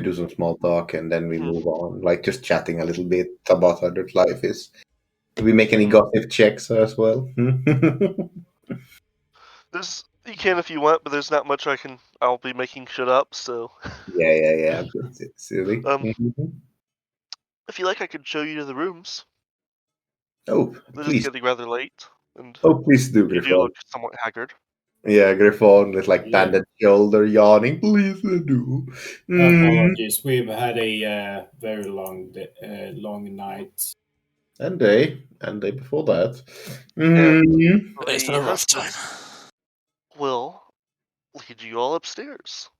do some small talk, and then we move on, like just chatting a little bit about how their life is. Do we make any gossip checks as well? You can if you want, but there's not much I'll be making shit up, so... Yeah. It's silly. If you like, I could show you to the rooms. Oh, They're please. just getting rather late, and please do, Griffon. you do look somewhat haggard. Yeah, Griffon with like banded shoulder, yawning. Please do. Apologies, we've had a very long night. And day before that. It's been a rough time. Will lead you all upstairs.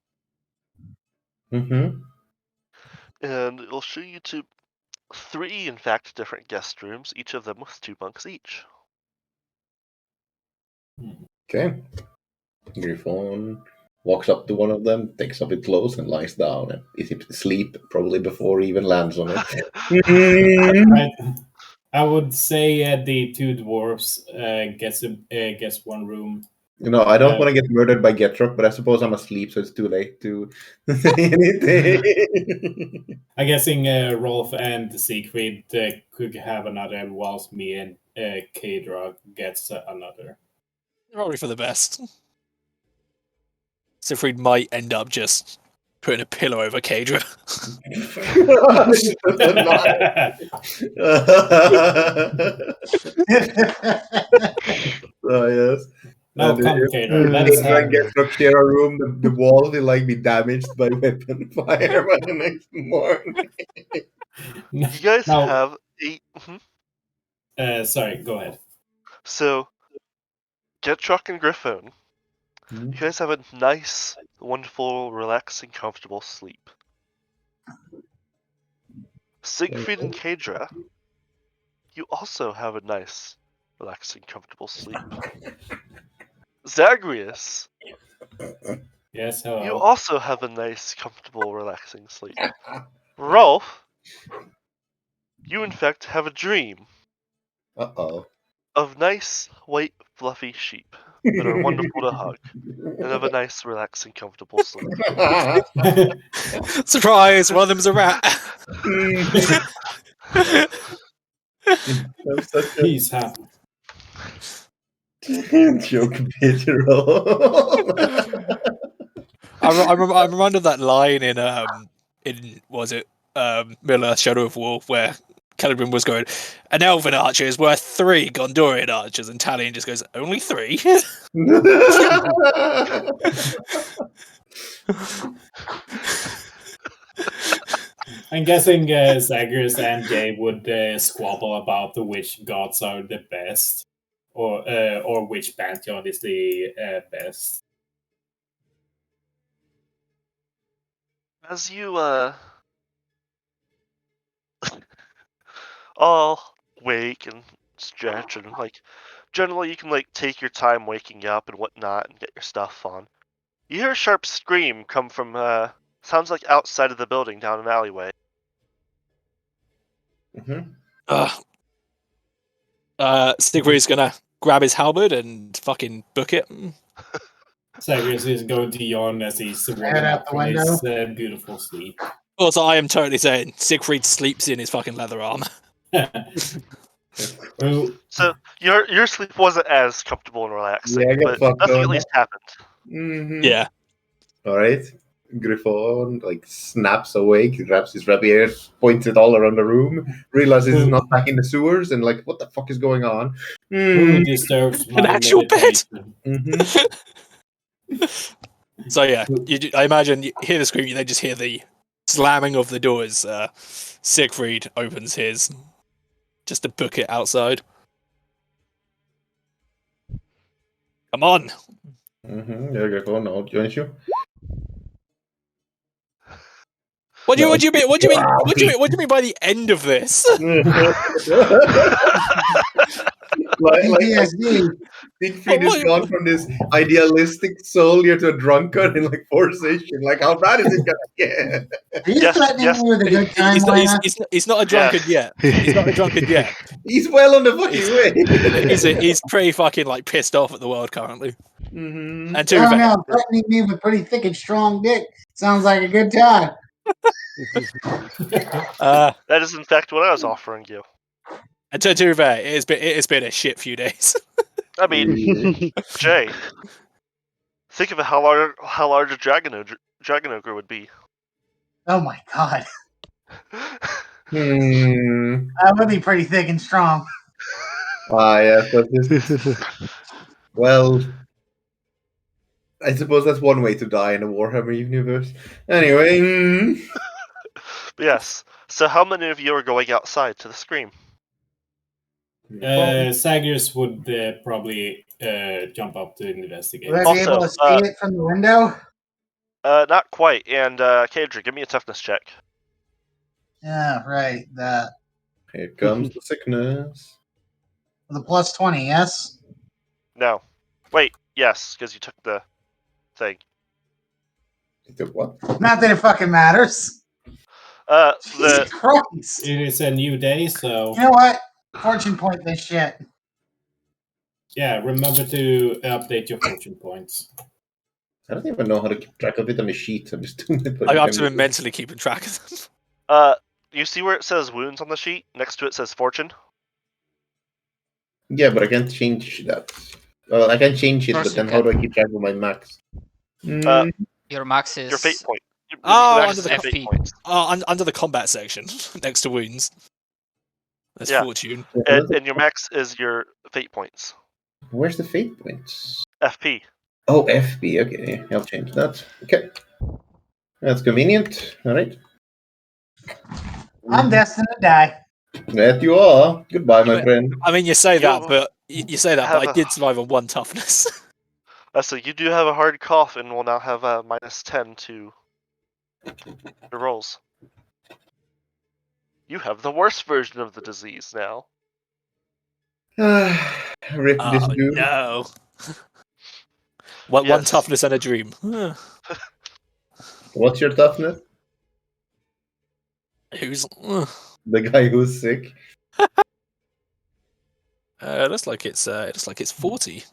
Mm-hmm. And it'll show you to 3, in fact, different guest rooms, each of them with 2 bunks each. Okay. Griffon walks up to one of them, takes off his clothes, and lies down. And is asleep probably before he even lands on it. I would say the 2 dwarves gets one room. You know, I don't want to get murdered by Getrock, but I suppose I'm asleep, so it's too late to say anything. I'm guessing Rolf and Siegfried could have another, whilst me and K-Drog gets another. Probably for the best. Siegfried might end up just putting a pillow over Kadra. Oh, yes. No, complicated. Let's get share a room. The wall will like be damaged by weapon fire by the next morning. You guys have 8. Sorry, go ahead. So, Getrock and Griffon, you guys have a nice, wonderful, relaxing, comfortable sleep. Siegfried and Kadra, you also have a nice, relaxing, comfortable sleep. Zagreus, yes, hello. You also have a nice, comfortable, relaxing sleep. Rolf, you in fact have a dream. Of nice, white, fluffy sheep that are wonderful to hug, and of a nice, relaxing, comfortable sleep. Surprise! One of them's a rat. He's happy. Joke literal. I'm reminded of that line in Middle-earth: Shadow of War, where Caliban was going, an elven archer is worth 3 Gondorian archers, and Talion just goes, only 3? I'm guessing Zagreus and Gabe would squabble about which gods are the best, or which pantheon is the best. As you all wake and stretch, and generally you can take your time waking up and whatnot and get your stuff on. You hear a sharp scream come from sounds like outside of the building down an alleyway. Siegfried's gonna grab his halberd and fucking book it. Zagreus is going to yawn as he's walking out from his beautiful sleep. Also, I am totally saying Siegfried sleeps in his fucking leather armor. So your sleep wasn't as comfortable and relaxing, but nothing at least happened. Mm-hmm. Yeah. All right. Griffon snaps awake, grabs his rapier, points it all around the room, realizes he's not back in the sewers, and what the fuck is going on? Who disturbs my an actual bed? Mm-hmm. So yeah, I imagine you hear the scream, you then just hear the slamming of the door as Siegfried opens his, just to book it outside. Come on. Mm-hmm. Yeah, Griffon, no, joins you. What do you mean? What do you mean by the end of this? Siegfried has gone from this idealistic soldier to a drunkard in 4 sessions. How bad is it gonna get? He's not a drunkard yet. He's not a drunkard yet. He's well on the fucking way. He's pretty fucking pissed off at the world currently. Mm-hmm. And threatening me with pretty thick and strong dick sounds like a good time. That is, in fact, what I was offering you. And to be fair, it's been a shit few days. I mean, Jay, think of how large a dragon ogre would be. Oh my god. Hmm. That would be pretty thick and strong. Yes, well, I suppose that's one way to die in a Warhammer universe. Anyway. Yes. So how many of you are going outside to the Scream? Sagirs would probably jump up to investigate. Would I be able to see it from the window? Not quite. And Kadra, give me a toughness check. Yeah, right. That. Here comes the sickness. The plus 20, yes? No. Wait, yes, because you took the thing. What? Not that it fucking matters. Jesus Christ. It is a new day, so... You know what? Fortune point this shit. Yeah, remember to update your fortune points. I don't even know how to keep track of it on the sheet. I'm just doing it. I have to be mentally keeping track of them. You see where it says wounds on the sheet? Next to it says fortune. Yeah, but I can't change that. Well, I can change it, but then how do I keep track of my max? Your max is your fate point. Under the FP. under the combat section, next to wounds. That's fortune. And your max is your fate points. Where's the fate points? FP. Oh, FP. Okay, I'll change that. Okay, that's convenient. All right. I'm destined to die. That you are. Goodbye, my friend. I mean, you say that, but I did survive on 1 toughness. So you do have a hard cough, and will now have a -10 to your rolls. You have the worst version of the disease now. Rip this dude. No. One toughness and a dream. What's your toughness? Who's the guy who's sick? Looks like it's 40.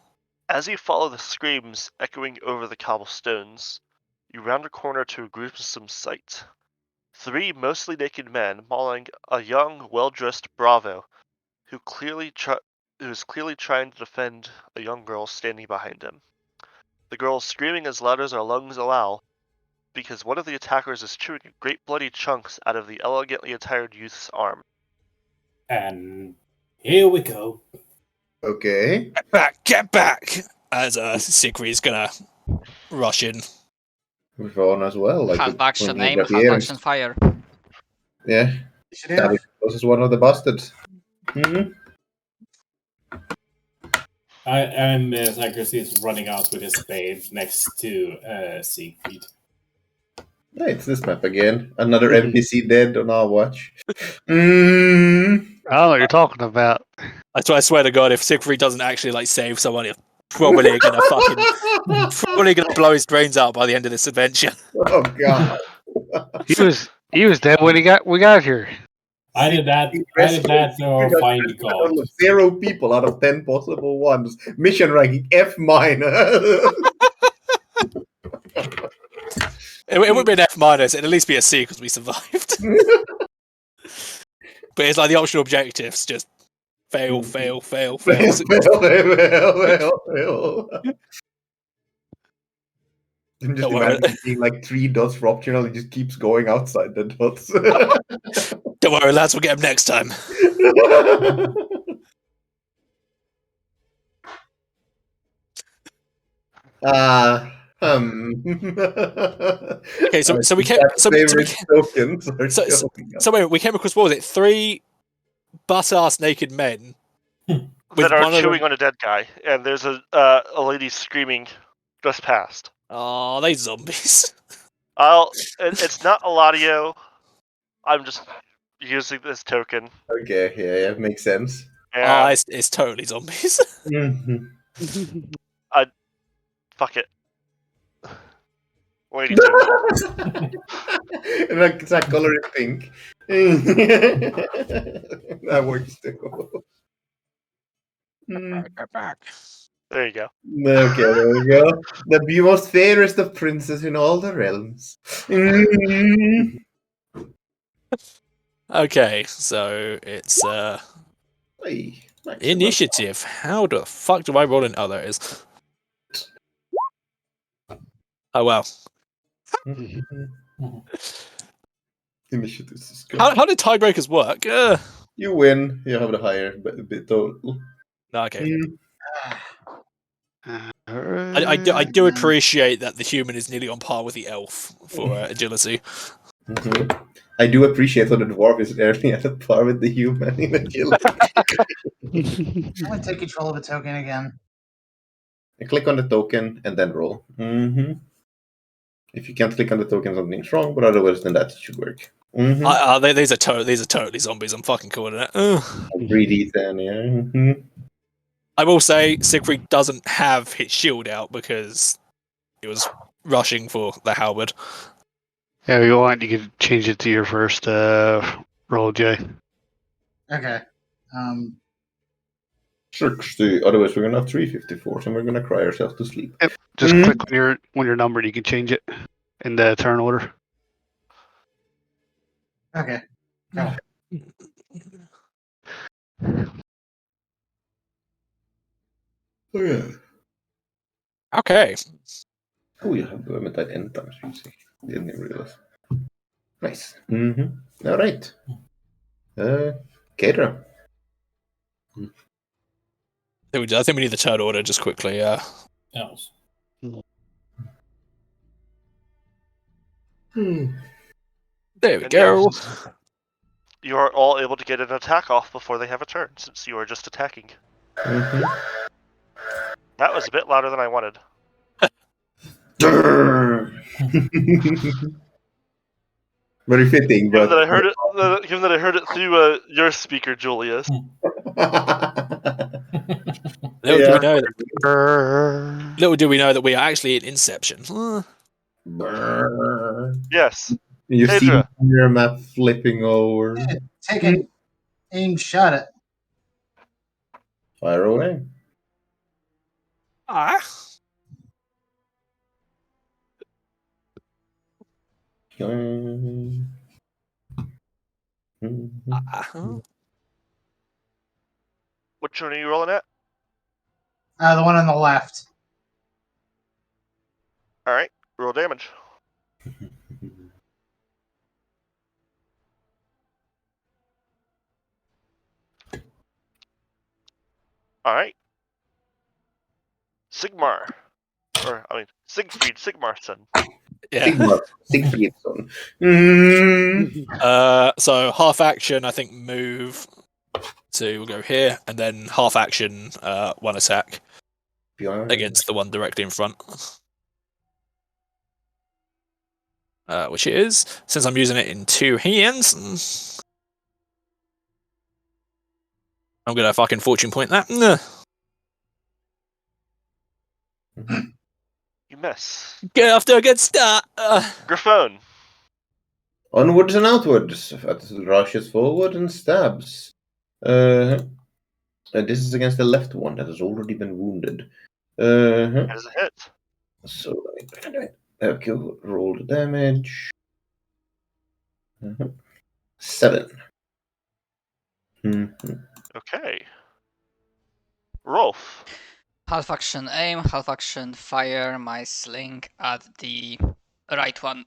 As you follow the screams echoing over the cobblestones, you round a corner to a gruesome sight. 3 mostly naked men mauling a young, well-dressed bravo, who is clearly trying to defend a young girl standing behind him. The girl is screaming as loud as her lungs allow, because one of the attackers is chewing great bloody chunks out of the elegantly attired youth's arm. And here we go. Okay. Get back! As Sigrid's gonna rush in. With on as well. Like half action aim, half action fire. Yeah. That is one of the bastards. Mm-hmm. And Zagreus is running out with his spade next to Siegfried. Yeah, it's this map again. Another NPC dead on our watch. I don't know what you're talking about. I swear to God, if Siegfried doesn't actually save someone, he's probably gonna blow his brains out by the end of this adventure. Oh God. he was dead when we got here. I did that or find God. 0 people out of 10 possible ones. Mission ranking F-. It would be an F-. It'd at least be a C because we survived. But it's like the optional objectives just fail. Fail. I'm just imagining being 3 dots for optional. It just keeps going outside the dots. Don't worry, lads. We'll get them next time. Okay, so we came. We came across, what was it? 3 butt-ass naked men that are chewing on a dead guy, and there's a lady screaming just past. Oh, they zombies. It's not Eladio. I'm just using this token. Okay, yeah, makes sense. Yeah. It's totally zombies. Fuck it. 182. And it's that color is pink. That works too. Get back. There you go. Okay, there we go. The most fairest of princes in all the realms. Okay, so it's Hey, initiative. How the fuck do I roll in? Oh, there it is. Oh well. Initiative is good. How did tiebreakers work? You win. You have the higher bit total. Okay. I Alright. do appreciate that the human is nearly on par with the elf for agility. Mm-hmm. I do appreciate that the dwarf is nearly at par with the human in agility. I'm gonna take control of a token again. I click on the token and then roll. Mm-hmm. If you can't click on the token, something's wrong, but otherwise, then that should work. Mm-hmm. These are totally zombies. I'm fucking calling it. 3D10, yeah. Mm-hmm. I will say Siegfried doesn't have his shield out because he was rushing for the halberd. Yeah, if you want, you can change it to your first roll, Jay. Okay. 60. Otherwise, we're gonna have 354, and we're gonna cry ourselves to sleep. Yep. Just click when you're numbered. You can change it in the turn order. Okay. Go. Okay. Oh, yeah, Vermin died N times. Didn't even realize. Nice. Mm-hmm. All right. Keitra. I think we need the turn order just quickly. Yes. There we go. Yes, you are all able to get an attack off before they have a turn, since you are just attacking. Mm-hmm. That was a bit louder than I wanted. Very fitting, but Given that I heard it through your speaker, Julius. Little do we know that we are actually in Inception. Yes. You see Phaedra. your map flipping over. Yeah, take an aim shot at. Fire away. Which one are you rolling at? The one on the left. Alright, roll damage. Alright. Siegfried Sigmarsson. Yeah. Siegfriedson. So half action, I think move to we'll go here, and then half action, one attack against the one directly in front. Which is, since I'm using it in two hands, I'm gonna fucking fortune point that. You miss. Get off to a good start. Griffon. Onwards and outwards. Rushes forward and stabs. And this is against the left one that has already been wounded. That is a hit. So, okay, roll the damage. 7. Okay. Rolf. Half action aim, half action fire my sling at the right one.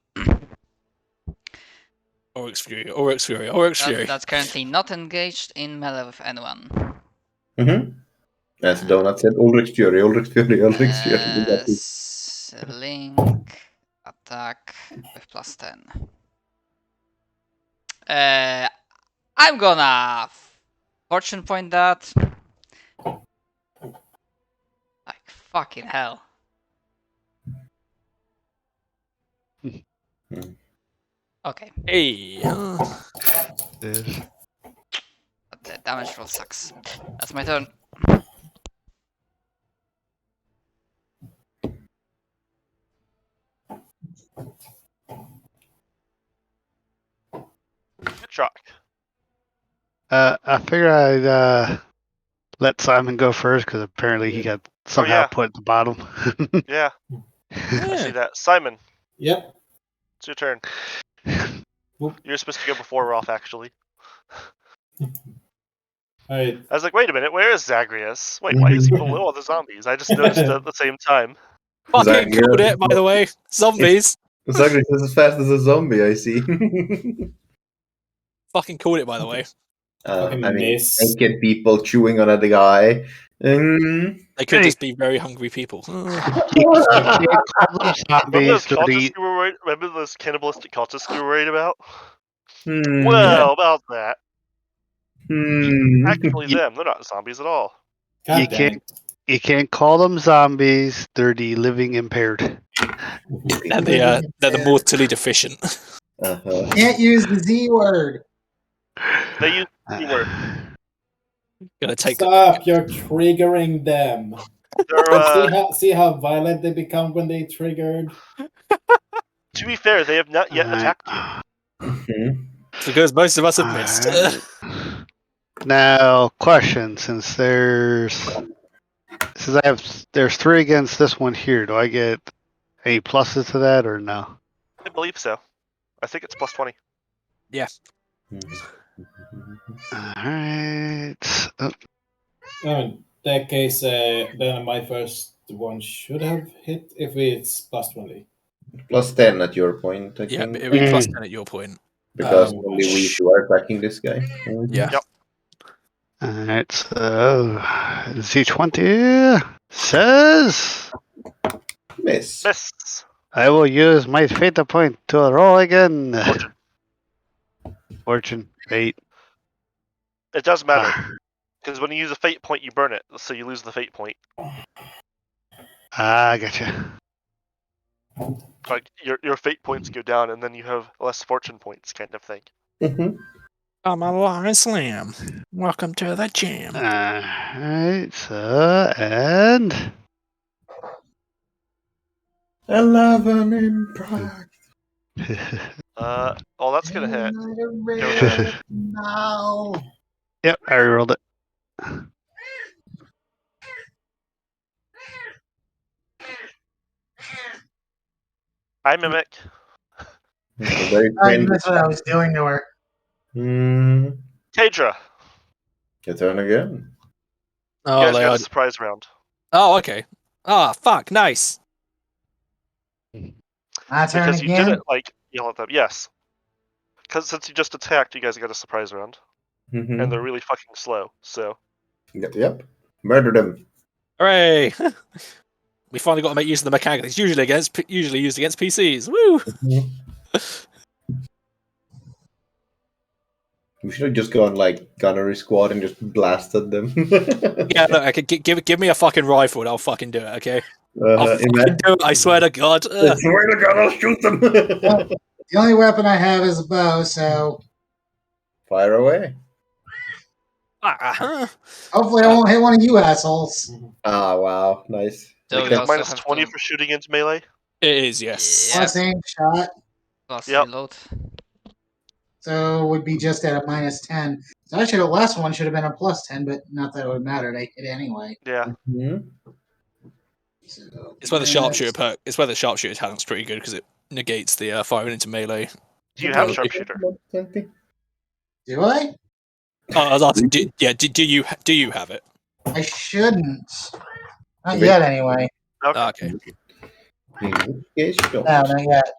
Oryx Fury. That's currently not engaged in melee with anyone. As Donut said, Ulrich Fury. Sling attack with +10. I'm gonna fortune point that. Like fucking hell. Okay. Hey. But the damage roll sucks. That's my turn. Good shock. I figure I'd let Simon go first because apparently he got somehow put at the bottom. Yeah. I see that. Simon. Yep. It's your turn. You're supposed to go before Rolf, actually. Alright. I was like, wait a minute, where is Zagreus? Wait, why is he below all the zombies? I just noticed it at the same time. Fucking called it, by the way. Zombies. Zagreus is as fast as a zombie, I see. Fucking called it, by the way. Fucking miss. naked people chewing on a guy. They could just be very hungry people. Remember those cannibalistic cultists you were worried about? Well, Yeah. about that. Actually, them. They're not zombies at all. You can't call them zombies. They're the living impaired. They're the mortally deficient. Can't use the Z word. They use the Z word. Stop! You're triggering them. See how violent they become when they triggered. To be fair, they have not yet attacked you. Because most of us have missed. Now, question: there's 3 against this one here, do I get any pluses to that or no? I believe so. I think it's plus 20. Yeah. Alright. In that case, then my first one should have hit if it's plus 20. Plus 10 at your point, I think. It would be plus 10 at your point. Because only we two are attacking this guy. Yeah. Yep. Alright, so Z20 says Miss. I will use my fate point to roll again. Fortune, fate. It doesn't matter. Because when you use a fate point, you burn it, so you lose the fate point. Gotcha. Like, your fate points go down, and then you have less fortune points, kind of thing. I'm a Lion Slam. Welcome to the jam. Alright, so, and 11 impact. Oh, that's gonna hit. No. Yep, I rolled it. I mimic. That's what I was doing to her. Tadra. Your turn again. You guys got a surprise round. Oh, okay. Fuck, nice. My turn because again? you didn't yell at them. Yes. Because since you just attacked, you guys got a surprise round. And they're really fucking slow, so. Yep. Murder them. Hooray! We finally got to make use of the mechanic. It's usually used against PCs. Woo! We should have just gone gunnery squad and just blasted them. Yeah, look, I could give me a fucking rifle and I'll fucking do it, okay? I'll fucking do it, I swear to God. I swear to God, I'll shoot them. Well, the only weapon I have is a bow, so... Fire away. Hopefully I won't hit one of you assholes. Wow. Nice. So we minus 20 for shooting into melee? It is, yes. Plus aim shot. Plus reload. So it would be just at a minus 10. So actually the last one should have been a plus 10, but not that it would matter. They hit anyway. Yeah. So, It's where the sharpshooter talent's pretty good because it negates the firing into melee. Do you have sharpshooter? Do I? I was asking, do you have it? I shouldn't. Not yet, anyway. Okay. No, not yet.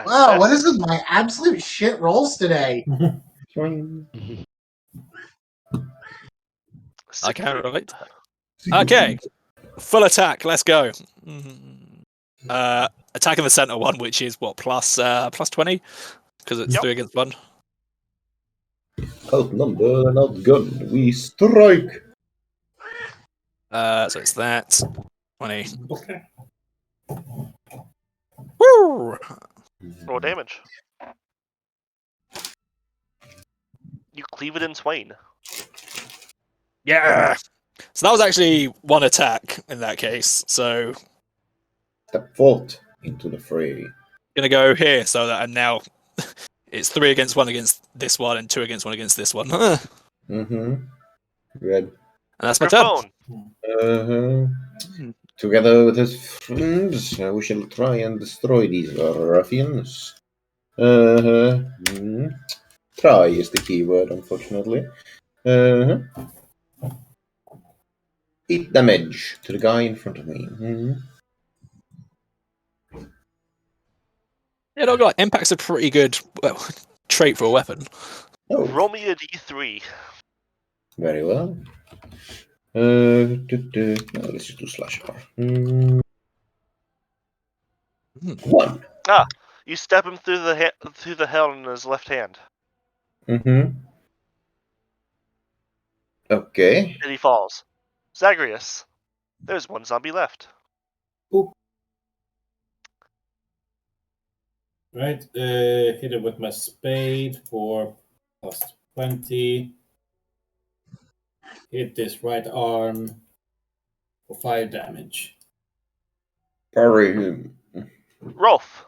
Wow, what is with my absolute shit rolls today? I can't relate. Okay. Full attack, let's go. Attacking the center one, which is what, plus 20? Because it's 3 against 1. Outnumbered and outgunned, we strike. So it's that. 20. Okay. Woo! Roll damage. You cleave it in twain. Yeah! So that was actually one attack in that case. So Step forth into the fray. gonna go here so that I'm now It's 3 against 1 against this one, and 2 against 1 against this one. And Good. that's my turn. Griffon. Together with his friends, we shall try and destroy these ruffians. Try is the keyword, unfortunately. 8 damage to the guy in front of me. Yeah, no, God, impact's a pretty good trait for a weapon. Oh, Roll me a d3. very well. Let's just do slash R. 1. You stab him through the head in his left hand, Okay. and he falls. Zagreus, there's one zombie left. Right, hit it with my spade for +20. Hit this right arm for 5 damage. Parry him. Rolf.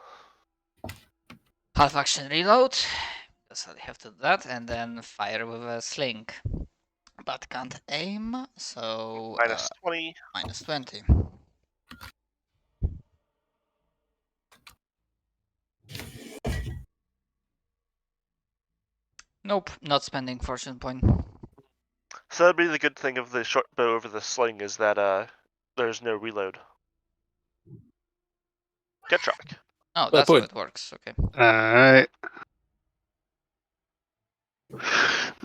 Half action reload. That's how they have to do that, and then fire with a sling. But can't aim, so Minus 20. minus 20. Nope, not spending fortune point. So that'd be the good thing of the short bow over the sling is that there's no reload. Get track. Oh, Well, that's how point. it works. Okay. Alright.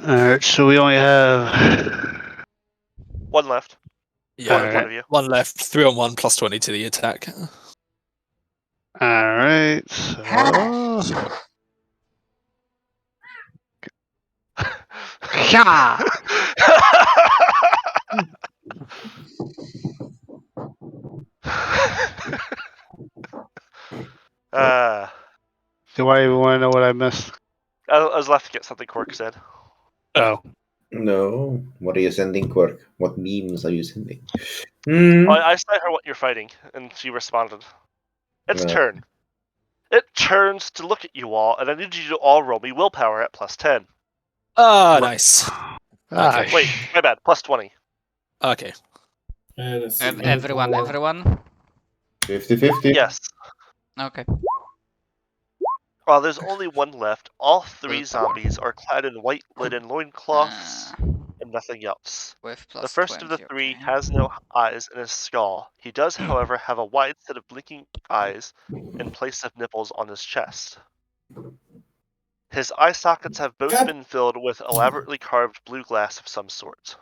Alright, so we only have... One left. Yeah, In front of you. 1 left. 3 on 1 plus 20 to the attack. Alright, so... Yeah! Do I even want to know what I missed? I was left to get something Quirk said. Oh. No. What are you sending, Quirk? What memes are you sending? I sent her what you're fighting, and she responded. Its turn. It turns to look at you all, and I need you to all roll me willpower at +10. Ah, nice. Okay. Wait, my bad. +20. Okay. Let's see. Everyone. 50-50. Yes. Okay. While there's only one left, all 3 zombies are clad in white linen loincloths and nothing else. With plus The first of the 20, 3 okay. has no eyes in his skull. He does, however, have a wide set of blinking eyes in place of nipples on his chest. His eye sockets have both been filled with elaborately carved blue glass of some sort.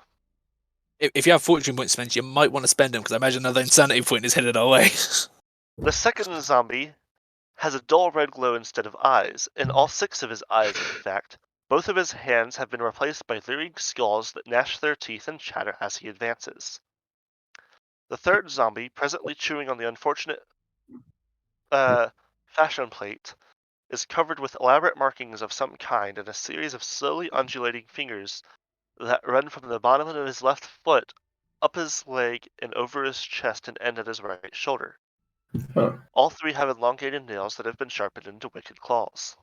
If you have fortune points spent, you might want to spend them, because I imagine another insanity point is headed our way. The second zombie has a dull red glow instead of eyes. In all 6 of his eyes, in fact, both of his hands have been replaced by leering skulls that gnash their teeth and chatter as he advances. The third zombie, presently chewing on the unfortunate fashion plate, is covered with elaborate markings of some kind and a series of slowly undulating fingers that run from the bottom of his left foot up his leg and over his chest and end at his right shoulder. Huh. All 3 have elongated nails that have been sharpened into wicked claws.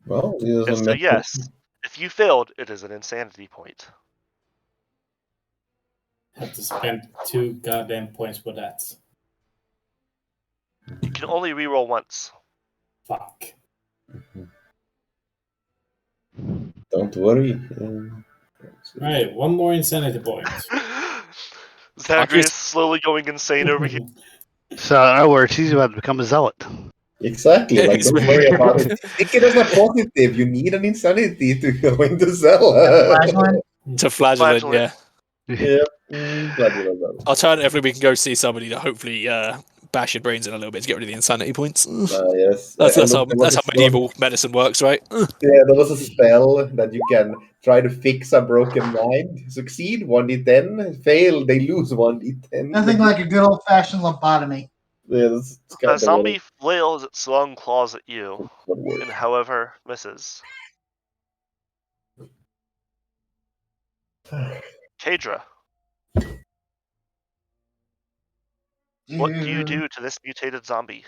Well, he doesn't And so yes, if you failed, it is an insanity point. Have to spend 2 goddamn points for that. You can only reroll once. Fuck. Don't worry. Alright, 1 more insanity point. Zagreus is slowly going insane over here. So, in other words, he's about to become a zealot. Exactly. Like, don't worry about it. Think it as a positive. You need an insanity to go into cell. To flagellant, yeah. Flagellant. Alternatively, we can go see somebody to hopefully bash your brains in a little bit to get rid of the insanity points. Yes. That's how medieval medicine works, right? Yeah, there was a spell that you can try to fix a broken mind. Succeed, 1d10. Fail, they lose 1d10. Nothing like a good old-fashioned lobotomy. Yeah, that's kind A of zombie flails its long claws at you, what works. and however, misses. Kadra, what do you do to this mutated zombie?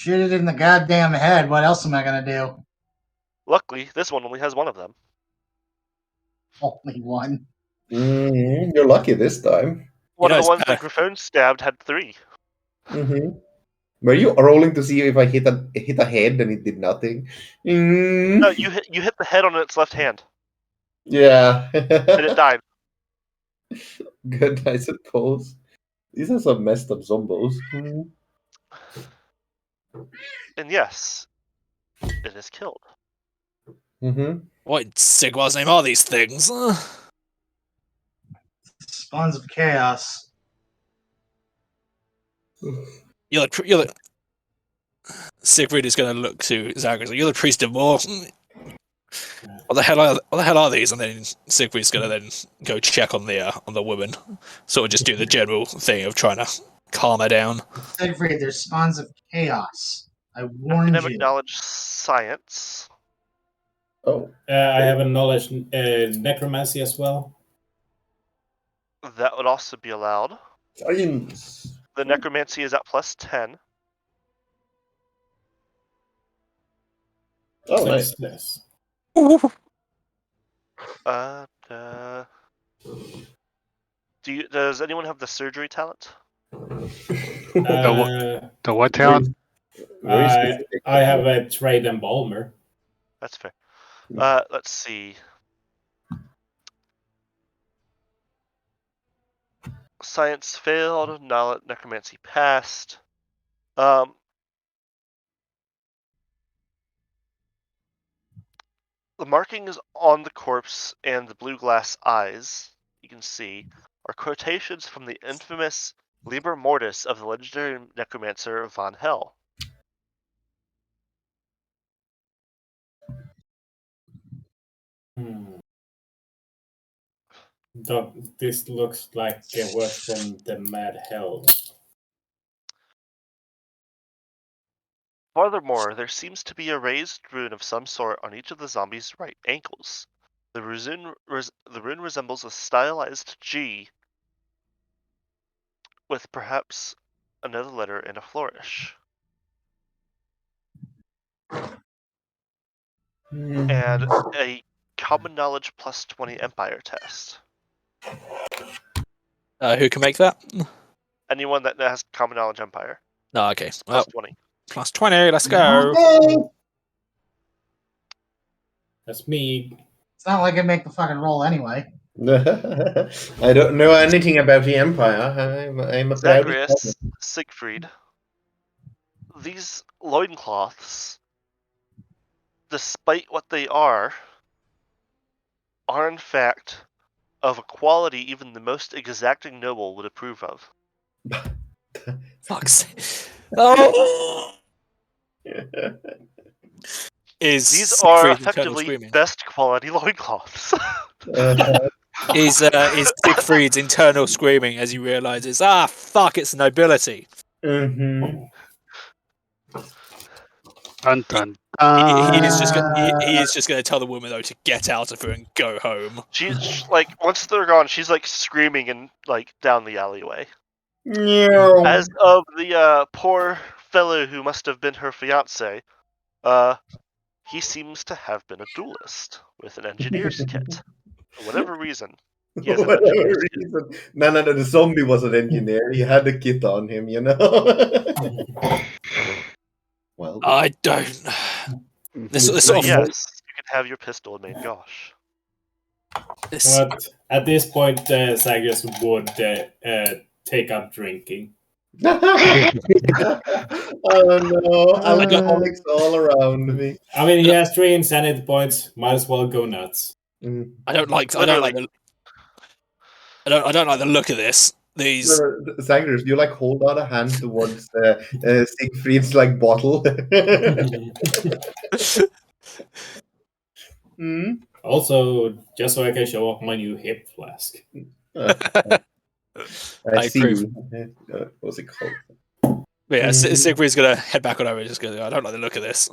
Shoot it in the goddamn head. What else am I gonna do? Luckily, this one only has one of them. Only one. You're lucky this time. One of know, the ones it's that Griffon stabbed had 3. Were you rolling to see if I hit a head and it did nothing? No, you hit the head on its left hand, Yeah. and it died. Good, I suppose. These are some messed up zombos. And yes, it is killed. What in Sigmar's name are these things? Spawns of chaos. You're the Siegfried is going to look to Zagreus. You're the priest of war. What the hell are these? And then Siegfried's going to then go check on the woman. Sort of just do the general thing of trying to calm her down. Siegfried, there's spawns of chaos. I warned Academic you. knowledge science. Oh. I have a knowledge necromancy as well. That would also be allowed. Science. The necromancy is at +10. Oh, nice. Yes. Does anyone have the surgery talent? The what talent? Very specific. I have a trade embalmer. That's fair. Let's see. Science failed. Knowledge necromancy passed. The markings on the corpse and the blue glass eyes, you can see, are quotations from the infamous Liber Mortis of the legendary necromancer Von Hell. This looks like a word from the Mad Hell. Furthermore, there seems to be a raised rune of some sort on each of the zombies' right ankles. The rune resembles a stylized G with perhaps another letter and a flourish. And a common knowledge +20 empire test. Who can make that? Anyone that has common knowledge empire. No, okay. It's Well, +20. +20, let's go. That's me. It's not like I make the fucking roll anyway. I don't know anything about the Empire. I'm a proud Zagreus, Siegfried. These loincloths, despite what they are in fact of a quality even the most exacting noble would approve of. Fuck's sake. Oh! These are effectively best quality loincloths. Is Siegfried's internal screaming as he realizes, fuck, it's nobility. Mm-hmm. Dun, dun, He is just going to tell the woman though to get out of here and go home. She's like, once they're gone, she's like screaming and like down the alleyway. No. As of the poor fellow who must have been her fiance, he seems to have been a duelist with an engineer's kit. For whatever reason, he has an engineer's kit. No, the zombie was an engineer. He had a kit on him, you know. Well, I don't. This So sort of, yes, you can have your pistol, main gosh. But at this point, Zagreus would take up drinking. oh no, alcoholics all around me. I mean, he has 3 insanity points. Might as well go nuts. I don't like the look of this. These Zagreus, you like hold out a hand towards Siegfried's like bottle. Also, just so I can show off my new hip flask. I see. What's it called? Yeah, Siegfried's gonna head back on over and just go, I don't like the look of this.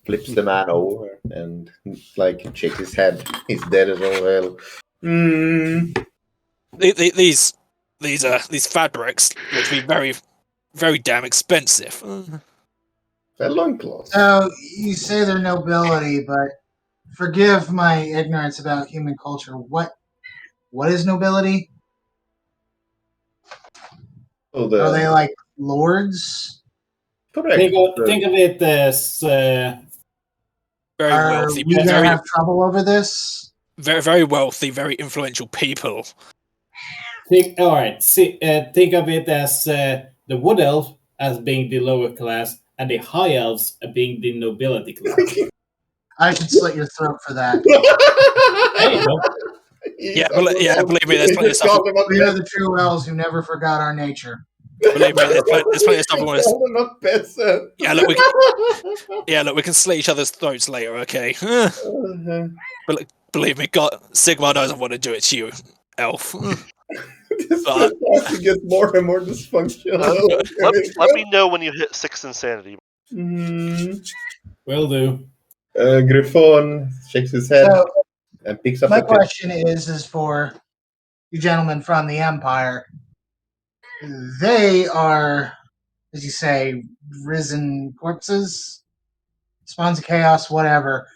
Flips the man over and like shakes his head. He's dead as well. These fabrics look to be very, very damn expensive. They're loincloths. So you say they're nobility, but forgive my ignorance about human culture. What is nobility? So Are they the like lords? correct. Think of it as Very Are wealthy, we gonna very, have trouble over this? very wealthy, very influential people. think of it as the wood elf as being the lower class and the high elves being the nobility class. I should slit your throat for that. There you go. Yeah, believe me, there's plenty of stuff. We are the true elves who never forgot our nature. Believe me, there's plenty of stuff I want to. Call them a peasant. Yeah, look, we can slit each other's throats later, okay? But believe me, God, Sigmar doesn't want to do it to you, elf. This podcast gets more and more dysfunctional. Let me know when you hit 6 insanity. Will do. Griffon shakes his head So and picks up my the question is for you gentlemen from the Empire. They are, as you say, risen corpses, spawns of chaos, whatever.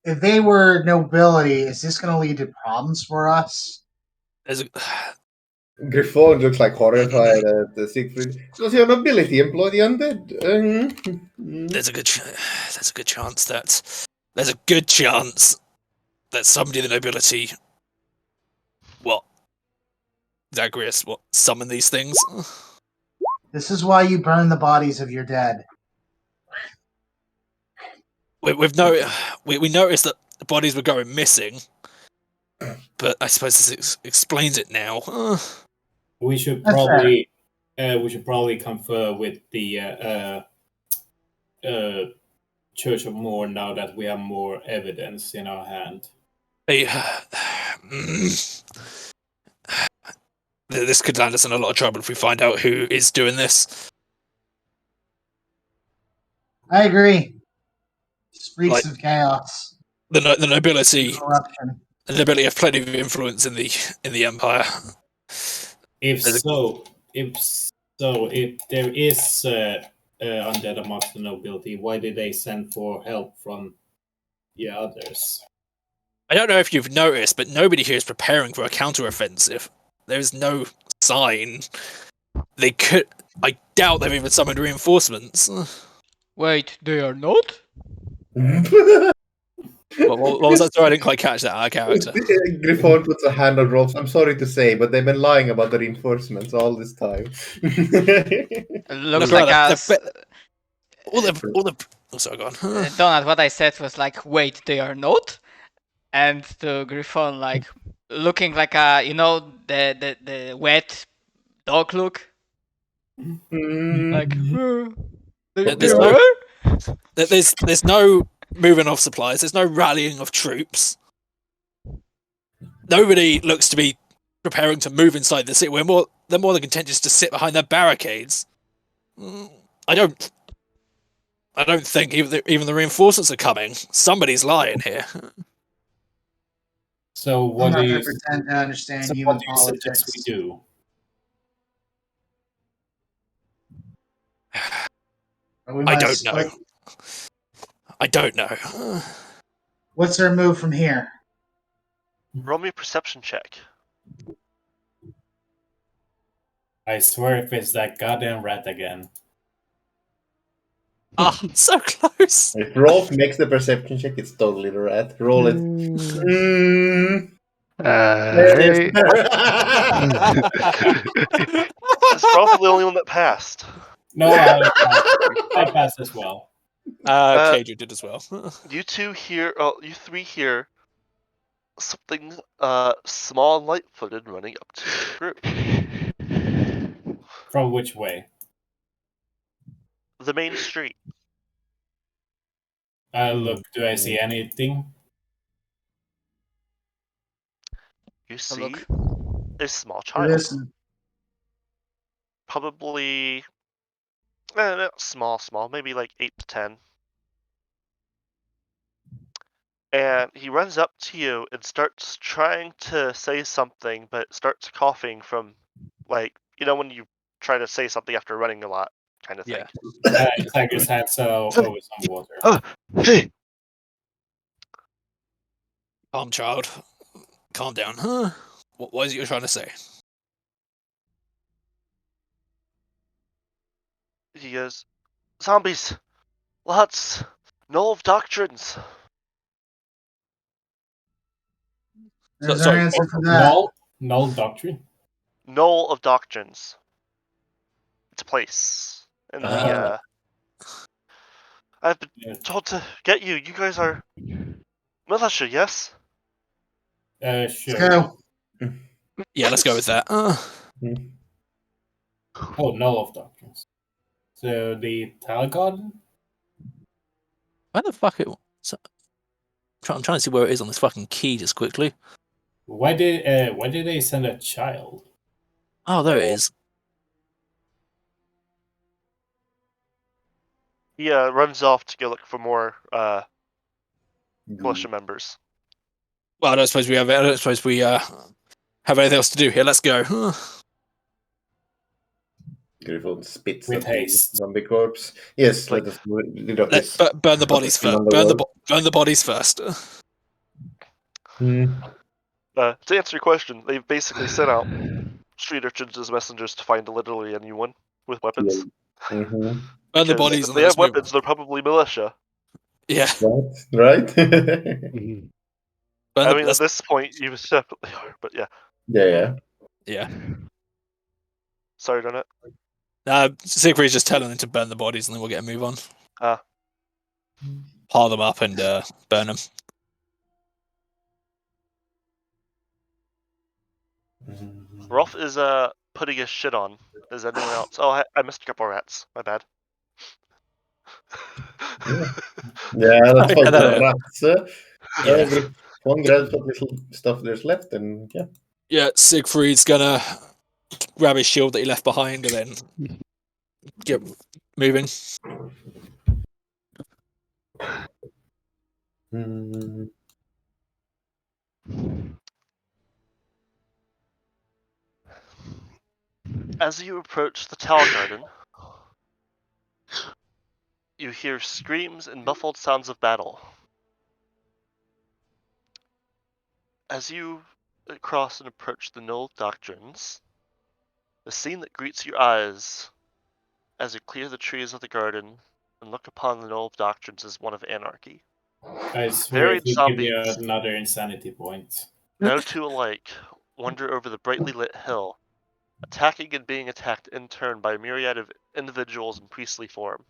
If they were nobility, is this going to lead to problems for us? There's a, Griffon looks like horrified at the Siegfried. Does your nobility employ the undead? there's a good chance that somebody in the nobility, Zagreus, summon these things. This is why you burn the bodies of your dead. We noticed that the bodies were going missing, but I suppose this explains it now. We should That's probably confer with the Church of Moor now that we have more evidence in our hand. This could land us in a lot of trouble if we find out who is doing this. I agree. Freaks of chaos. The nobility. Corruption. The nobility have plenty of influence in the empire. If there is undead amongst the nobility, why did they send for help from the others? I don't know if you've noticed, but nobody here is preparing for a counteroffensive. There's no sign. They could. I doubt they've even summoned reinforcements. Wait, they are not? What was that? Sorry, I didn't quite catch that out of character. Griffon puts a hand on Rolf. I'm sorry to say, but they've been lying about the reinforcements all this time. Looks like us. All the. Oh, sorry, go on. Donut, what I said was like, wait, they are not? And to Griffon, like, looking like the wet dog look. Like, there's no moving of supplies. There's no rallying of troops. Nobody looks to be preparing to move inside the city. They're more than content just to sit behind their barricades. I don't think even the reinforcements are coming. Somebody's lying here. So I'm what not do going you to pretend to understand so human what do you suggest politics. we do? I don't know. I don't know. What's their move from here? Roll me a perception check. I swear if it's that goddamn rat again. Ah, so close. If Rolf makes the perception check, it's totally the rat. Roll it. Hey. It's probably the only one that passed. No, I passed as well. Kadri did as well. You three hear something small and light-footed running up to the group. From which way? The main street. Look, do I see anything? You see look. a small child. Listen. Probably small, maybe like 8 to 10. And he runs up to you and starts trying to say something, but starts coughing from, like, when you try to say something after running a lot, kind of thing. Yeah. Zagreus hands over some water. Hey, Calm, child. Calm down. Huh? What is it you're trying to say? He goes, zombies, lots, null of doctrines. There's our Sorry. answer for that. Null doctrine. Null of doctrines. It's a place in the. I've been told to get you. You guys are militia, yes? Sure. Go. Yeah, let's go with that. Oh, null of doctrines. So the Talabheim? Where the fuck I'm trying to see where it is on this fucking key just quickly. Why did they send a child? Oh, there it is. He runs off to go look for more militia members. Well, I don't suppose we have anything else to do here. Let's go. Griffon spits With at the haste. zombie corpse. Yes, Like- let us deduct Let's this. burn the bodies first. Burn the bodies first. To answer your question, they've basically sent out street urchins as messengers to find literally anyone with weapons. Mm-hmm. Burn the Because bodies. if And they then have let's move weapons, they're probably militia. on. Yeah. Right? Mhm. Burn I the, mean, at let's- this point, you definitely are, but yeah. Yeah. yeah. Sorry, Donut. Siegfried's just telling them to burn the bodies, and then we'll get a move on. Ah. Pile them up and burn them. Rolf is putting his shit on. Is anyone else? Oh, I missed a couple rats. My bad. Yeah, that's fine. Yeah. Rats. Yeah. One grabs what little stuff there's left, and yeah. Yeah, Siegfried's gonna grab his shield that he left behind and then get moving. As you approach the Tower Garden, you hear screams and muffled sounds of battle. As you cross and approach the Null Doctrines, the scene that greets your eyes as you clear the trees of the garden and look upon the Null Doctrines is one of anarchy. I swear Varied if you give me zombies, another insanity point. no two alike, wander over the brightly lit hill, attacking and being attacked in turn by a myriad of individuals in priestly form.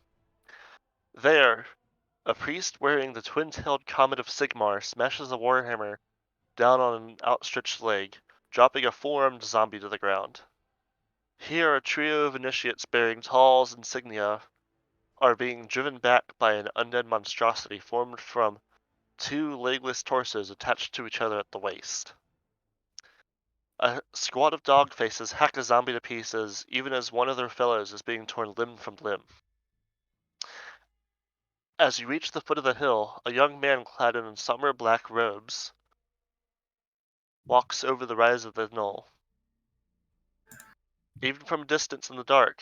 There, a priest wearing the twin-tailed comet of Sigmar smashes a warhammer down on an outstretched leg, dropping a four-armed zombie to the ground. Here, a trio of initiates bearing Tal's insignia are being driven back by an undead monstrosity formed from two legless torsos attached to each other at the waist. A squad of dog faces hack a zombie to pieces, even as one of their fellows is being torn limb from limb. As you reach the foot of the hill, a young man clad in summer black robes walks over the rise of the knoll. Even from a distance in the dark,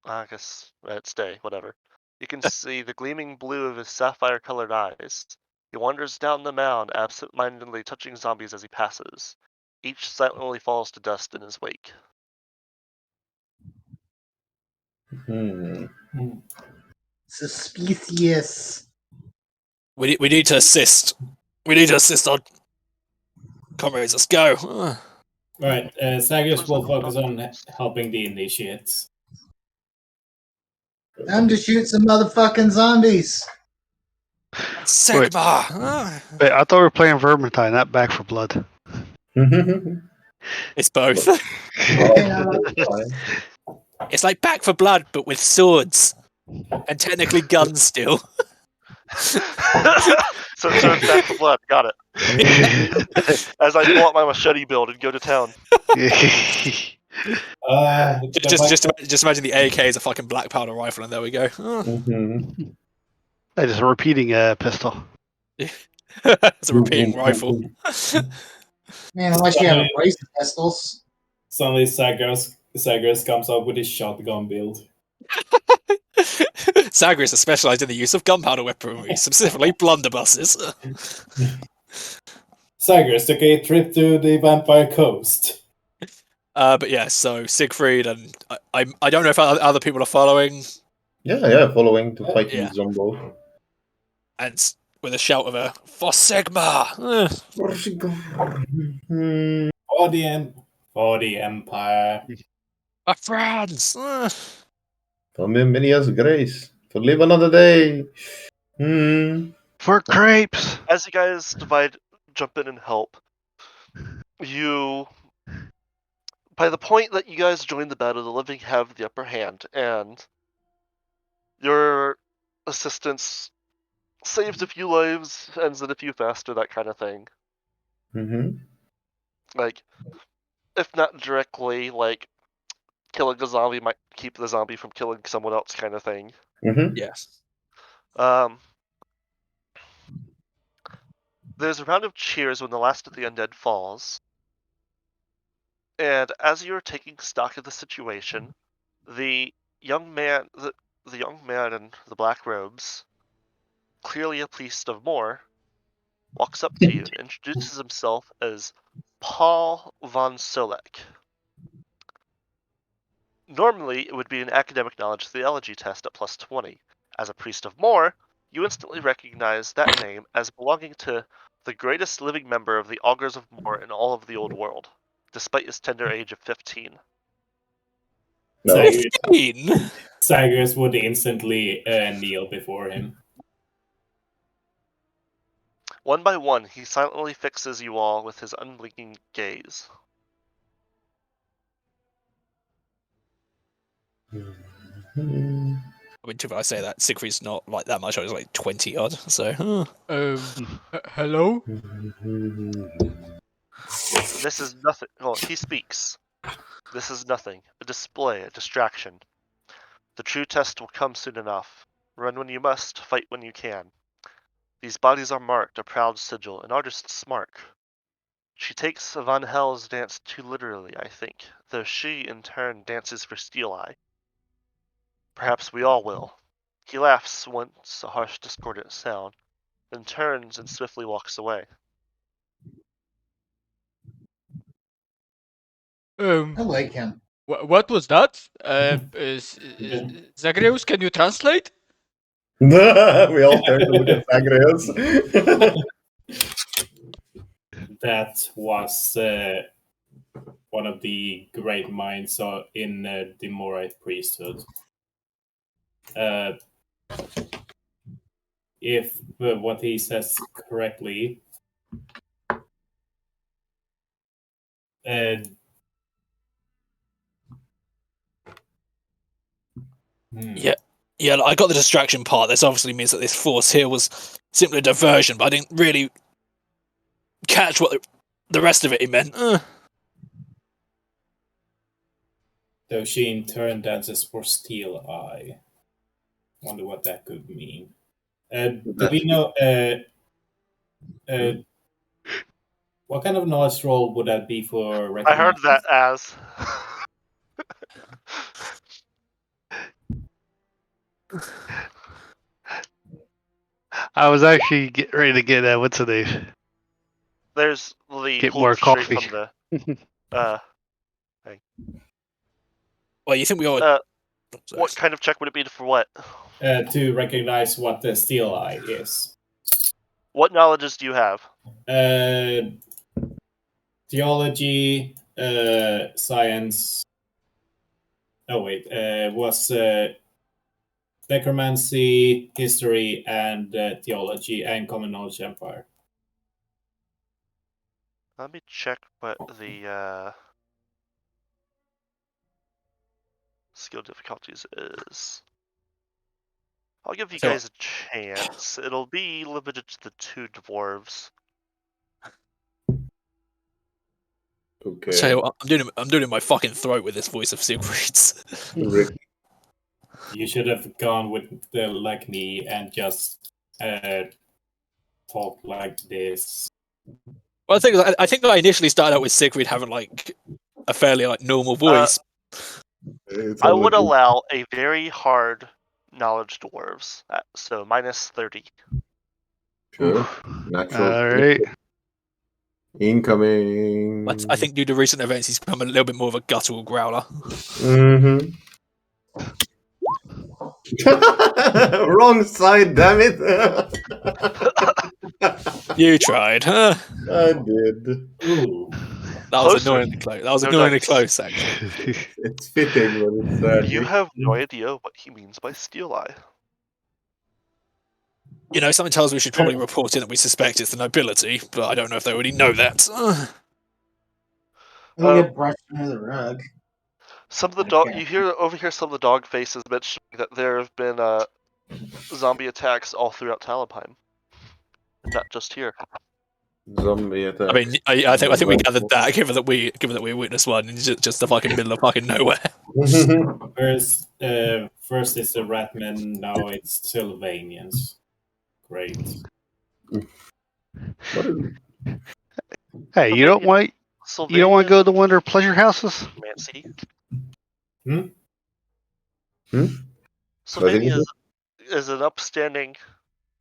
I guess it's day, whatever, you can see the gleaming blue of his sapphire-colored eyes. He wanders down the mound, absent-mindedly touching zombies as he passes. Each silently falls to dust in his wake. Suspicious. We need to assist. We need to assist our comrades. Let's go. Right, Zagreus will focus on helping the initiates. Time to shoot some motherfucking zombies. Sigma. Wait, I thought we were playing Vermin, not Back for Blood. It's both. Yeah. It's like Back for Blood, but with swords and technically guns still. So it's back for blood. Got it. As I pull out my machete build and go to town. Just imagine the AK is a fucking black powder rifle, and there we go. That is a repeating pistol. It's a repeating rifle. Man, unless you have a brace of pistols. Suddenly Zagreus Zagreus comes up with his shotgun build. Zagreus has specialized in the use of gunpowder weaponry, specifically blunderbusses. Zagreus took a trip to the Vampire Coast. But yeah, so Siegfried and I don't know if other people are following. Yeah, following to fight Yeah. these Zombo. And with a shout of a for Sigma. For the Empire. My friends. For Minia's grace. To live another day. For crepes. As you guys jump in and help, by the point that you guys join the battle, the living have the upper hand, and your assistance saves a few lives, ends it a few faster, that kind of thing. Like, if not directly, like, killing a zombie might keep the zombie from killing someone else, kind of thing. Yes. There's a round of cheers when the last of the undead falls. And as you're taking stock of the situation, the young man in the black robes, clearly a priest of Moor, walks up to you and introduces himself as Paul von Solek. Normally, it would be an academic knowledge theology test at plus 20. As a priest of Moor, you instantly recognize that name as belonging to the greatest living member of the Augurs of Moor in all of the old world, despite his tender age of 15. No. 15? Zagreus would instantly kneel before him. One by one, he silently fixes you all with his unblinking gaze. I mean, if I say that, Siegfried's not like that much. I was like 20 odd, so. Hello? This is nothing. Well, he speaks. This is nothing. A display, a distraction. The true test will come soon enough. Run when you must, fight when you can. These bodies are marked, a proud sigil, an artist's mark. She takes Van Hell's dance too literally, I think, though she, in turn, dances for Steel Eye. Perhaps we all will. He laughs once, a harsh, discordant sound, then turns and swiftly walks away. I like him. What was that? Zagreus, can you translate? We all turn to look at Zagreus. That was one of the great minds in the Morite priesthood. If what he says correctly, Yeah, I got the distraction part. This obviously means that this force here was simply a diversion, but I didn't really catch what the rest of it meant. Though she in turn dances for Steel Eye. Wonder what that could mean. Do we know what kind of knowledge roll would that be for? I heard that as. I was actually getting ready to get what's the name? There's the Get pulled more straight coffee. from the thing. Well, you think we all? What kind of check would it be for what? To recognize what the Steel Eye is. What knowledges do you have? Theology, science. Oh wait, was necromancy, history, and theology, and common knowledge empire. Let me check what the skill difficulties is. I'll give you guys a chance. It'll be limited to the two dwarves. Okay. So I'm doing it in my fucking throat with this voice of Siegfried's. You should have gone with the like me and just talk like this. Well, I think that I initially started out with Siegfried having like a fairly like normal voice. It's I would only- allow a very hard knowledge dwarves, so minus 30. Sure. Natural. All right. Incoming. But I think due to recent events, he's become a little bit more of a guttural growler. Mm-hmm. Wrong side, damn it! You tried, huh? I did. Ooh. That was Closer. annoyingly close. That was No annoyingly dice. close, actually. It's fitting, but it's sad. You have no idea what he means by steel eye. You know, something tells me we should probably report in that we suspect it's the nobility, but I don't know if they already know that. It'll get brushed under the rug. Some of the dog Okay. you overhear some of the dog faces mentioning that there have been zombie attacks all throughout Talabheim, not just here. Zombie attack. I mean, I think we gathered that, given that we witnessed one in just the fucking middle of fucking nowhere. First is the Ratmen, now it's Sylvanians. Great. What is Hey, you don't want to go to the Wonder Pleasure Houses? Nancy. Hmm? Sylvania is an upstanding,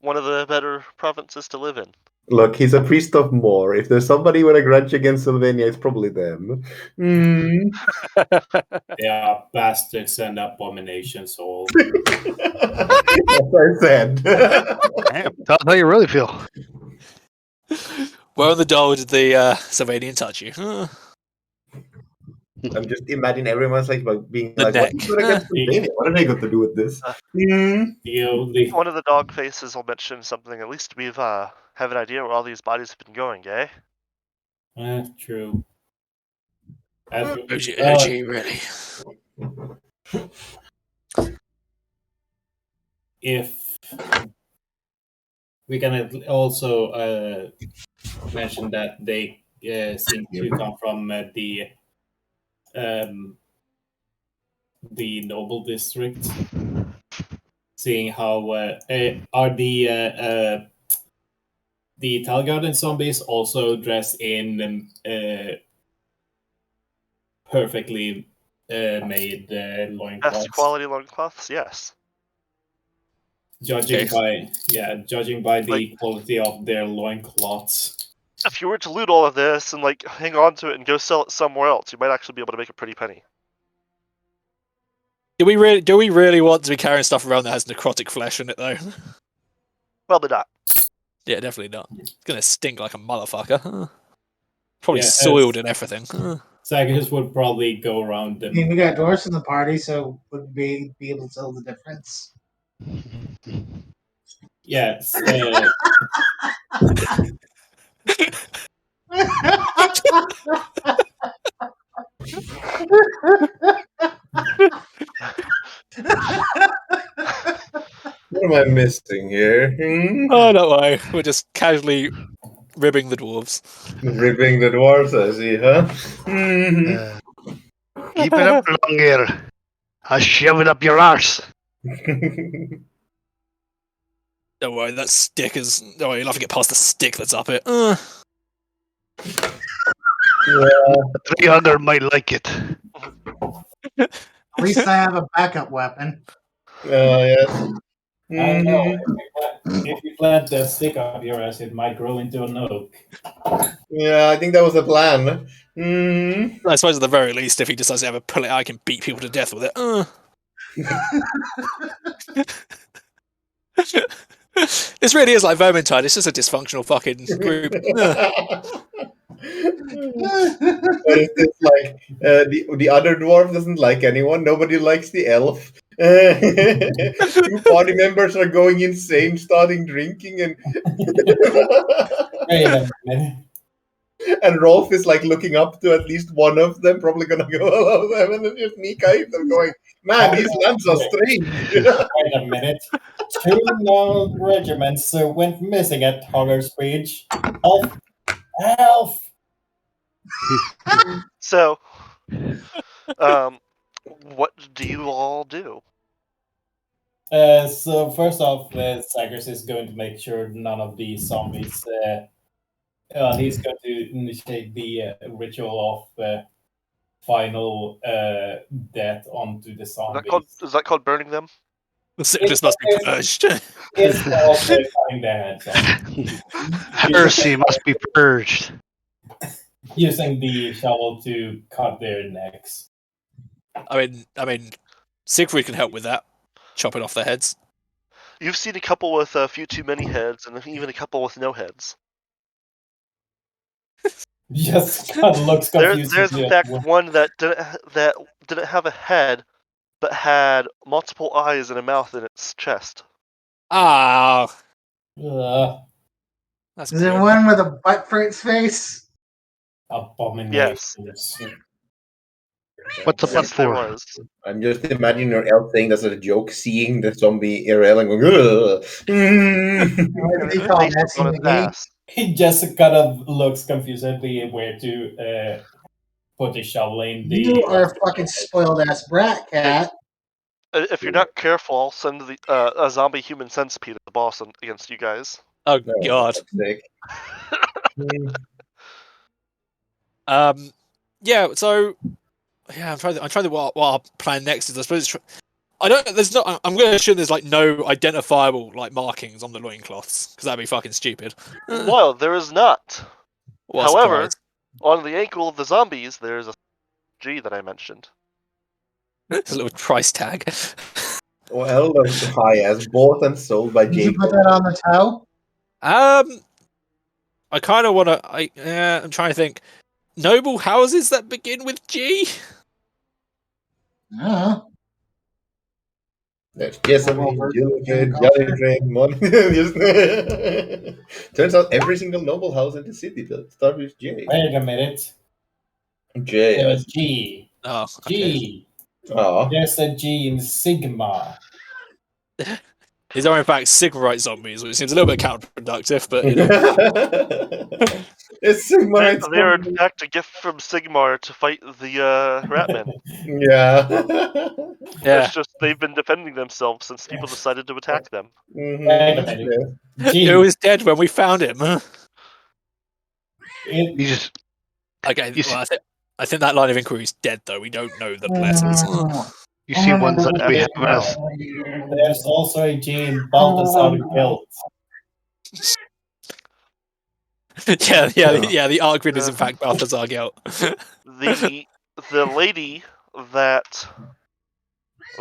one of the better provinces to live in. Look, he's a priest of Moor. If there's somebody with a grudge against Sylvania, it's probably them. They are bastards and abominations all. As I said. Damn, tell us how you really feel. Where on the doll did the Sylvanian touch you? I'm just imagining everyone's like being The like, neck. "What's good against Sylvania? What are they got to do with this?" The only One of the dog faces will mention something. At least we've have an idea where all these bodies have been going, eh? true. As, OG, really. if we can also mention that they seem to come from the noble district, seeing how are the Talgarden zombies also dressed in perfectly made loincloths. Best quality loincloths, yes. Judging by the quality of their loincloths. If you were to loot all of this and like hang on to it and go sell it somewhere else, you might actually be able to make a pretty penny. Do we really want to be carrying stuff around that has necrotic flesh in it though? Probably not. Yeah, definitely not. It's gonna stink like a motherfucker. Probably Yeah, soiled and everything. Sagas would probably go around them. I mean, we got dwarfs in the party, so would be able to tell the difference. Yes. What am I missing here? Oh, no way. We're just casually ribbing the dwarves. Ripping the dwarves, I see, huh? Keep it up longer. I'll shove it up your arse. Don't worry, that stick is. Don't worry, you'll have to get past the stick that's up it. Yeah. 300 might like it. At least I have a backup weapon. Yes. I don't know. If you plant the stick up your ass, it might grow into an oak. Yeah, I think that was the plan. I suppose at the very least, if he decides to have a pull it out, I can beat people to death with it. This really is like Vermin. It's just a dysfunctional fucking group. But it's just like the other dwarf doesn't like anyone. Nobody likes the elf. Two party members are going insane, starting drinking, and Wait a minute. and Rolf is like looking up to at least one of them, probably gonna go all of them, and then just Mika them going, "Man, these lands are strange." Wait a minute. 2 known regiments went missing at Hogger's Bridge. Elf! So, what do you all do? So first off, Sagers is going to make sure none of the zombies. He's going to initiate the ritual of final death onto the zombies. Is that called burning them? The sickness must be purged. It's called cutting their heads off. Heresy must be purged. Using the shovel to cut their necks. I mean, Siegfried can help with that, chopping off their heads. You've seen a couple with a few too many heads, and even a couple with no heads. Just kind of looks confused. There's in fact one that didn't have a head, but had multiple eyes and a mouth in its chest. Ah, that's Is there good. one with a butt for its face? Abominations. Yes. What's a butt Yes, there for? was. I'm just imagining your elf saying that's a joke, seeing the zombie IRL and going, ugh. What do you call Face that? on its ass. He just kind of looks confusedly where to put the shovel in the. You are a fucking spoiled ass brat, cat. If you're not careful, I'll send a zombie human centipede as the boss against you guys. Oh No, God. for fuck's sake. Yeah. So, yeah, I'm trying to think what our plan next is. I suppose I don't. There's not. I'm going to assume there's like no identifiable like markings on the loincloths because that'd be fucking stupid. Well, there is not. What a However, surprise. on the ankle of the zombies, there's a G that I mentioned. It's a little price tag. Well, that's high as bought and sold by Did you Jacob. put that on the toe? I kind of want to. I'm trying to think. Noble houses that begin with G. Uh-huh. There's Jessamine, Well, Julifred, culture. Jollyfred, Mon. Turns out every single noble house in the city starts with J. Wait a minute. J. There's G. Oh, G. Aw. There's a G in Sigma. These are in fact Sigmarite zombies, which seems a little bit counterproductive, but you know. It's Sigmarite. They are in fact a gift from Sigmar to fight the Ratmen. Yeah. Yeah. It's just they've been defending themselves since people decided to attack them. Mhm, Wait a that's minute. fair. G. He was dead when we found him. It, You just Okay, You see- well, I think that line of inquiry is dead, though. We don't know the letters. you see one But zombie after having us. there's also a G in Balthasar Guild. yeah, the Archvid is in fact Balthazar Gelt. the lady that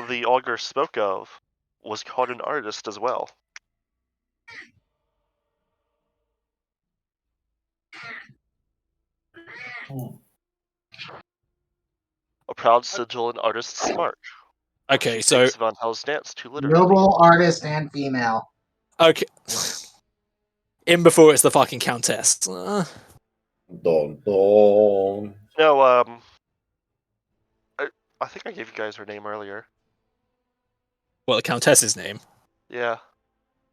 the augur spoke of was called an artist as well. A proud sigil and artist's mark. Okay, so Takes Von Hell's dance too literally. Noble, artist, and female. okay, in before it's the fucking Countess. Don, don. No, I think I gave you guys her name earlier. Well, the Countess's name. Yeah.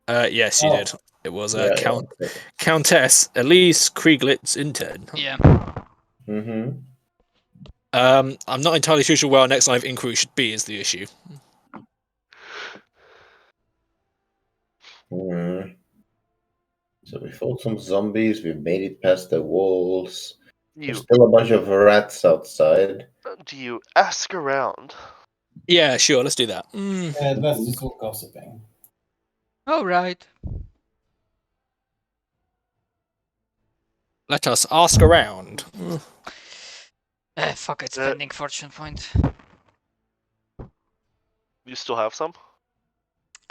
Yes, you Oh. did. It was Yeah, Countess Elise Krieglitz Undead. Yeah. Mm-hmm. I'm not entirely sure where our next line of inquiry should be. Is the issue? Mm. So we fought some zombies. We made it past the walls. There's still a bunch of rats outside. Do you ask around? Yeah, sure. Let's do that. That's just all gossiping. All right. Let us ask around. Fuck it, spending fortune point. You still have some?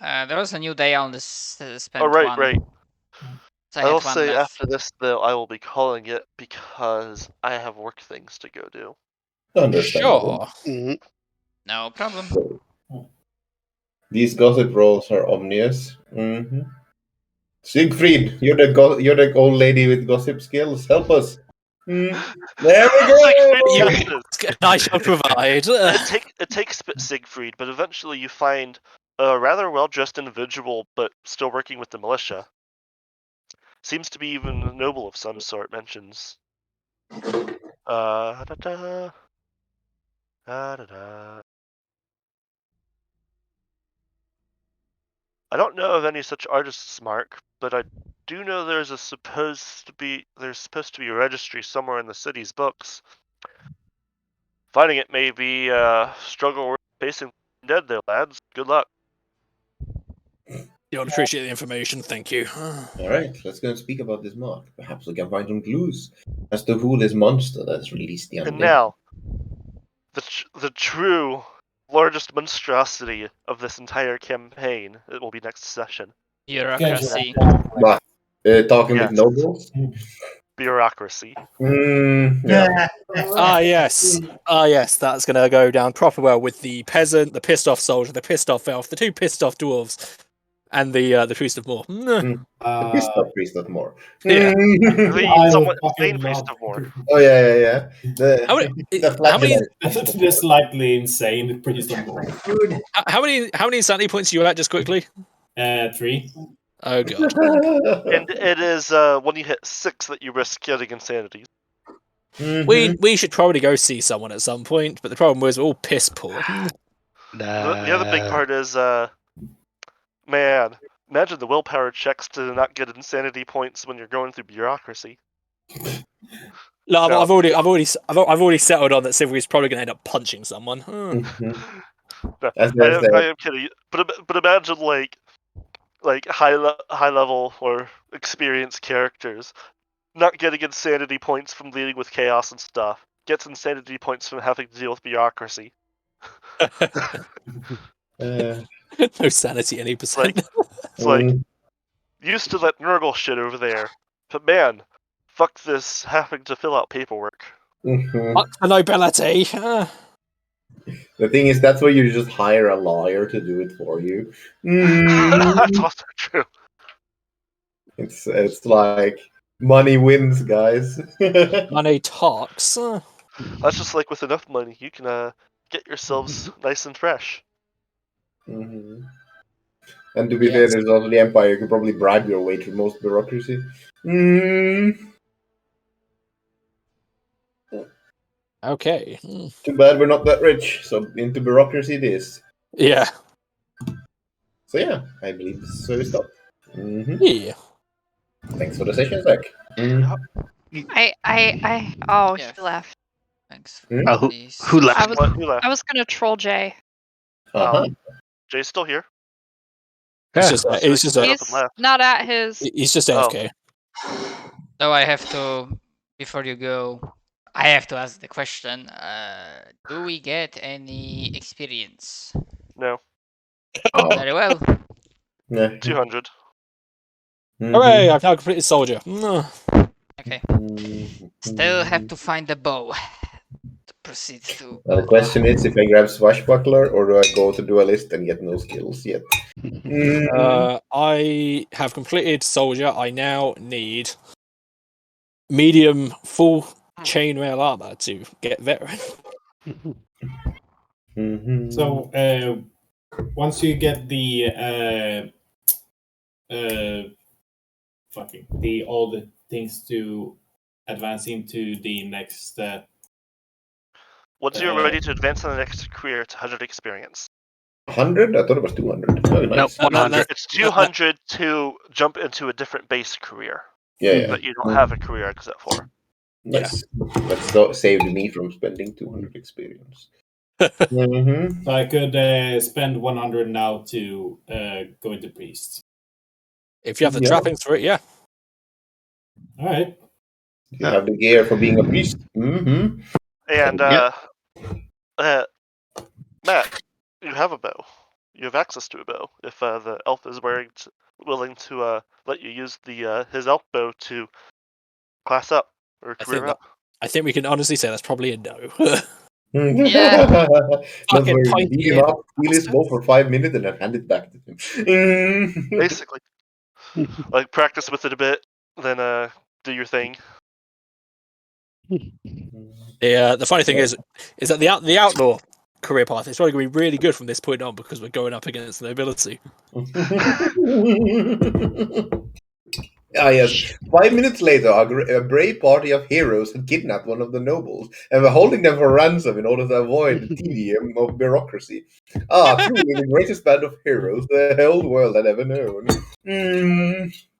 There was a new day on this spent Oh, right, one. right. So I had will one say left. after this, though, I will be calling it because I have work things to go do. Understandable. Sure. No problem. These gossip rolls are omnious. Mm-hmm. Siegfried, you're the old lady with gossip skills. Help us. There we go. I shall provide. It takes Siegfried, but eventually you find a rather well-dressed individual, but still working with the militia. Seems to be even a noble of some sort. Mentions. I don't know of any such artist's mark, but I do know there's supposed to be a registry somewhere in the city's books. Finding it may be a struggle we're facing Undead there, lads. Good luck. You don't appreciate the information, thank you. All right, let's go and speak about this mark. Perhaps we can find some clues as to who this monster that's released the And undead. now, the true largest monstrosity of this entire campaign. It will be next session. Bureaucracy. Talking Yes. with nobles. Bureaucracy. Yeah. Yes. Yes, that's going to go down proper well with the peasant, the pissed off soldier, the pissed off elf, the two pissed off dwarves, and the priest of Moor. The pissed off priest of more. Yeah. The somewhat fucking insane priest love- of war. Oh yeah. How many The slightly insane priest of war. Food. how many insanity points are you at just quickly? 3. Oh god. And it is when you hit 6 that you risk getting insanity. We should probably go see someone at some point, but the problem was we're all piss poor. The other big part is, man, imagine the willpower checks to not get insanity points when you're going through bureaucracy. No, No. I've already settled on that Sivri's probably going to end up punching someone. No, As I they am kidding. But imagine like high level or experienced characters not getting insanity points from dealing with chaos and stuff. Gets insanity points from having to deal with bureaucracy. No sanity, any percent. It's like used to that Nurgle shit over there, but man, fuck this having to fill out paperwork. Fuck the nobility. The thing is, that's where you just hire a lawyer to do it for you. That's also true. It's like money wins, guys. Money talks. That's just like with enough money, you can get yourselves nice and fresh. And to be fair, there's also the Empire. You can probably bribe your way through most bureaucracy. Okay. Too bad we're not that rich, so into bureaucracy it is. Yeah. So yeah, I believe this is where we stop. Yeah. Thanks for the session, Zach. Oh, Yeah. she left. Thanks. Who left? You left. I was gonna troll Jay. Jay's still here. It's just Up He's and left. not at his. he's just AFK. So I have to, before you go, I have to ask the question. Do we get any experience? No. Very well. Yeah. 200. Hooray! I've now completed soldier. Okay. Still have to find the bow to proceed to. Now the question is if I grab Swashbuckler or do I go to Duelist and get no skills yet? I have completed soldier. I now need medium full chainmail armor to get veteran. So, once you get the all the things to advance into the next. Once you're ready to advance on the next career, it's 100 experience. 100? I thought it was 200. Oh, nice. Nope, 100. It's 200 to jump into a different base career Yeah. that you don't have a career exit for. Nice. That saved me from spending 200 experience. So I could spend 100 now to go into priest. If you have the trappings for it, yeah. All right. You have the gear for being a priest. And Matt, you have a bow. You have access to a bow. If the elf is willing to let you use the his elf bow to class up or career up. I think we can honestly say that's probably a no. Yeah. Don't worry, point beat him up, steal his bow for 5 minutes, and then hand it back to him. Basically. Like practice with it a bit, then do your thing. The funny thing is that the outlaw career path is probably going to be really good from this point on because we're going up against the nobility. Yes. 5 minutes later, a brave party of heroes had kidnapped one of the nobles and were holding them for ransom in order to avoid the tedium of bureaucracy. Truly the greatest band of heroes the old world had ever known.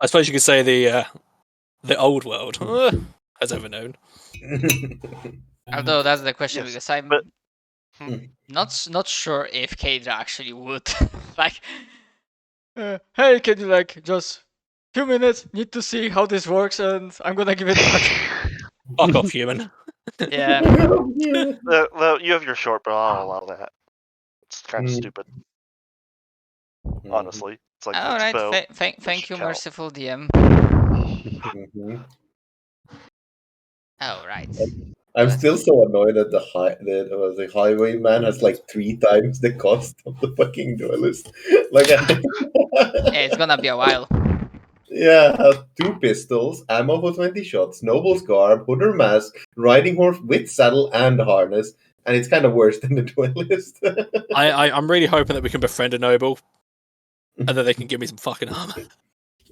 I suppose you could say the old world has ever known. Although that's the question Yes, because I'm but- not sure if Kadra actually would like. Hey, can you like just few minutes? Need to see how this works, and I'm gonna give it back. Fuck off, human. Yeah. Well, you have your short, but I'll allow that. It's kind of stupid, honestly. It's like All it's a right. bow. Thank you, count. merciful DM. All right. I'm still so annoyed that the highwayman has like 3 times the cost of the fucking duelist. Like, Yeah, it's gonna be a while. yeah, has 2 pistols, ammo for 20 shots, noble's garb, hood or mask, riding horse with saddle and harness, and it's kind of worse than the duelist. I'm really hoping that we can befriend a noble, and then they can give me some fucking armor.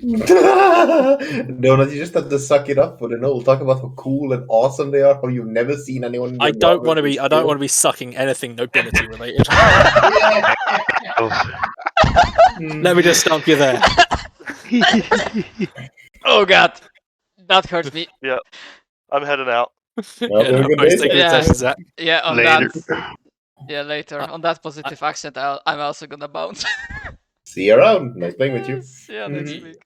Donut, you just have to suck it up for the noble. Talk about how cool and awesome they are. How you've never seen anyone. I don't want to be sucking anything nobility related. Let me just stop you there. Oh god, that hurts me. Yeah, I'm heading out. Well, have a good day. Yeah, on Later. that. Yeah, later. On that positive accent, I'm also gonna bounce. See you around. Nice playing with you. See ya next week.